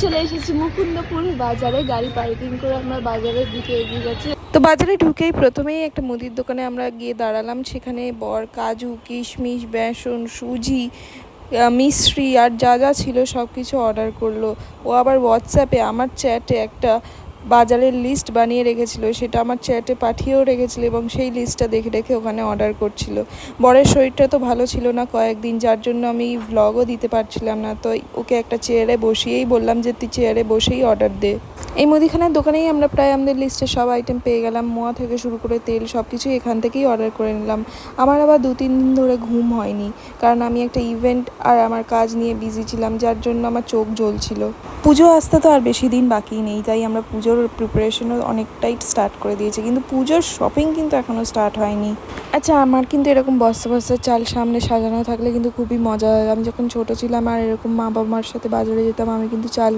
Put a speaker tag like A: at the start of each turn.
A: চলে এসেছি মুকুন্দপুর বাজারে, গাড়ি পার্কিং করে আমরা বাজারের দিকে এগিয়ে যাচ্ছি। তো বাজারে ঢুকেই প্রথমেই একটা মুদির দোকানে আমরা গিয়ে দাঁড়ালাম। সেখানে বর কাজু, কিশমিশ, বেসন, সুজি, মিশ্রি আর যা যা ছিল সব কিছু অর্ডার করলো। ও আবার হোয়াটসঅ্যাপে আমার চ্যাটে একটা বাজারের লিস্ট বানিয়ে রেখেছিল, সেটা আমার চ্যাটে পাঠিয়েও রেখেছিল এবং সেই লিস্টটা দেখে দেখে ওখানে অর্ডার করছিল। বরের শরীরটা তো ভালো ছিল না কয়েকদিন, যার জন্য আমি ভ্লগও দিতে পারছিলাম না। তো ওকে একটা চেয়ারে বসিয়েই বললাম যে তুই চেয়ারে বসেই অর্ডার দে। এই মুদিখানার দোকানেই আমরা প্রায় আমাদের লিস্টে সব আইটেম পেয়ে গেলাম। মোয়া থেকে শুরু করে তেল সব কিছুই এখান থেকেই অর্ডার করে নিলাম। আমার আবার 2-3 দিন ধরে ঘুম হয়নি, কারণ আমি একটা ইভেন্ট আর আমার কাজ নিয়ে বিজি ছিলাম, যার জন্য আমার চোখ জ্বলছিল। পুজো আসতে তো আর বেশি দিন বাকি নেই, তাই আমরা পুজোর প্রিপারেশনও অনেকটাই স্টার্ট করে দিয়েছি, কিন্তু পুজোর শপিং কিন্তু এখনও স্টার্ট হয়নি। আচ্ছা, আমার কিন্তু এরকম বস্তা বস্তা চাল সামনে সাজানো থাকলে কিন্তু খুবই মজা হয়। আমি যখন ছোটো ছিলাম আর এরকম মা বাবার সাথে বাজারে যেতাম, আমি কিন্তু চাল